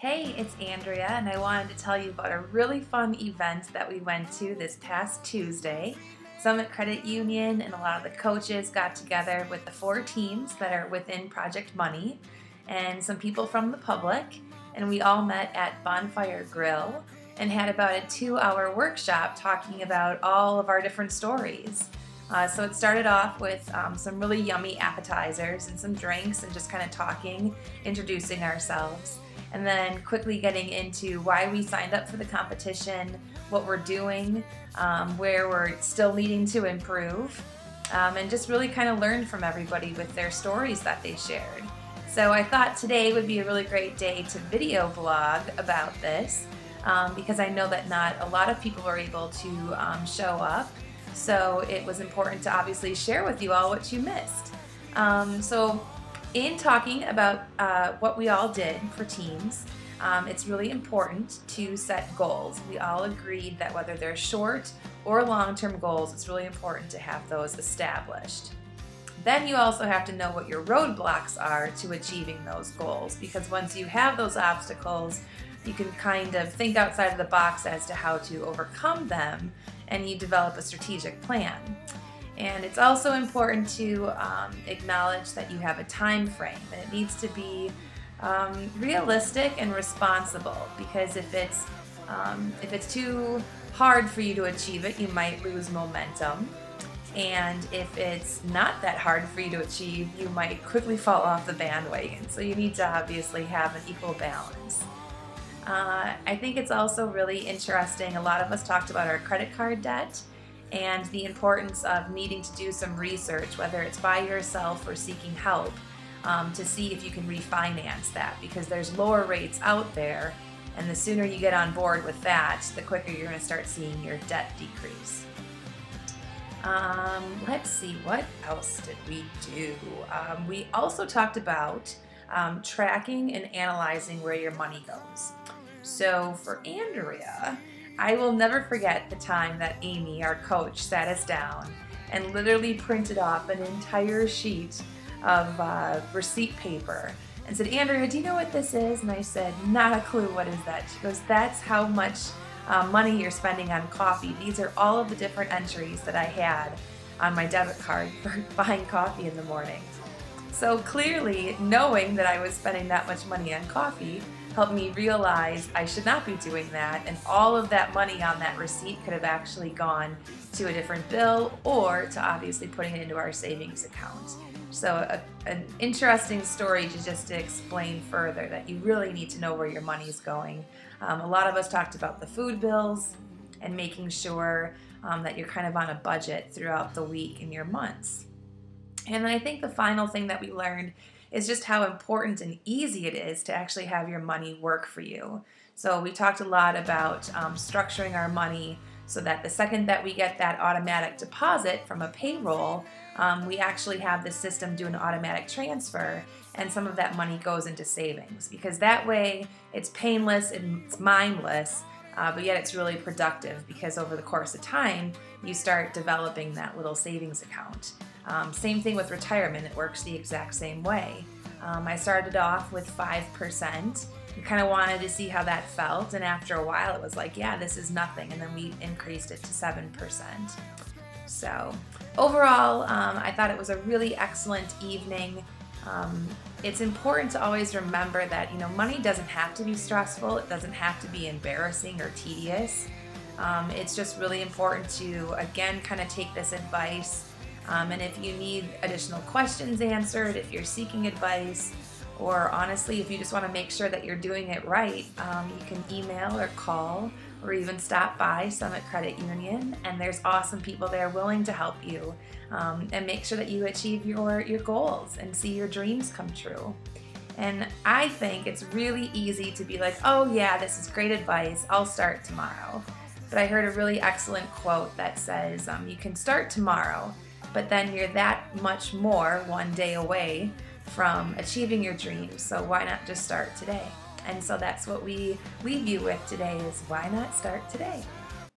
Hey, it's Andrea, and I wanted to tell you about a really fun event that we went to this past Tuesday. Summit Credit Union and a lot of the coaches got together with the 4 teams that are within Project Money and some people from the public, and we all met at Bonfire Grill and had about a 2-hour workshop talking about all of our different stories. So it started off with some really yummy appetizers and some drinks and just kind of talking, introducing ourselves, and then quickly getting into why we signed up for the competition, what we're doing, where we're still needing to improve, and just really kind of learned from everybody with their stories that they shared. So I thought today would be a really great day to video blog about this because I know that not a lot of people were able to show up. So it was important to obviously share with you all what you missed. So in talking about what we all did for teams, it's really important to set goals. We all agreed that whether they're short or long-term goals, it's really important to have those established. Then you also have to know what your roadblocks are to achieving those goals, because once you have those obstacles, you can kind of think outside of the box as to how to overcome them, and you develop a strategic plan. And it's also important to acknowledge that you have a time frame, and it needs to be realistic and responsible, because if it's too hard for you to achieve it, you might lose momentum. And if it's not that hard for you to achieve, you might quickly fall off the bandwagon. So you need to obviously have an equal balance. I think it's also really interesting. A lot of us talked about our credit card debt and the importance of needing to do some research, whether it's by yourself or seeking help, to see if you can refinance that, because there's lower rates out there, and the sooner you get on board with that, the quicker you're going to start seeing your debt decrease. Let's see, what else did we do? We also talked about tracking and analyzing where your money goes. So for Andrea, I will never forget the time that Amy, our coach, sat us down and literally printed off an entire sheet of receipt paper and said, "Andrea, do you know what this is?" And I said, "Not a clue, what is that?" She goes, "That's how much money you're spending on coffee. These are all of the different entries that I had on my debit card for buying coffee in the morning." So clearly, knowing that I was spending that much money on coffee helped me realize I should not be doing that, and all of that money on that receipt could have actually gone to a different bill or to obviously putting it into our savings account. So an interesting story to explain further that you really need to know where your money's going. A lot of us talked about the food bills and making sure that you're kind of on a budget throughout the week and your months. And then I think the final thing that we learned is just how important and easy it is to actually have your money work for you. So we talked a lot about structuring our money so that the second that we get that automatic deposit from a payroll, we actually have the system do an automatic transfer, and some of that money goes into savings, because that way it's painless and it's mindless, but yet it's really productive, because over the course of time you start developing that little savings account. Same thing with retirement, it works the exact same way. I started off with 5%. We kind of wanted to see how that felt, and after a while it was like, yeah, this is nothing, and then we increased it to 7%. So overall, I thought it was a really excellent evening. It's important to always remember that, money doesn't have to be stressful, it doesn't have to be embarrassing or tedious. It's just really important to, again, kind of take this advice. And if you need additional questions answered, if you're seeking advice, or honestly, if you just want to make sure that you're doing it right, you can email or call or even stop by Summit Credit Union, and there's awesome people there willing to help you and make sure that you achieve your goals and see your dreams come true. And I think it's really easy to be like, oh yeah, this is great advice, I'll start tomorrow. But I heard a really excellent quote that says, you can start tomorrow, but then you're that much more one day away from achieving your dreams, so why not just start today? And so that's what we leave you with today, is why not start today?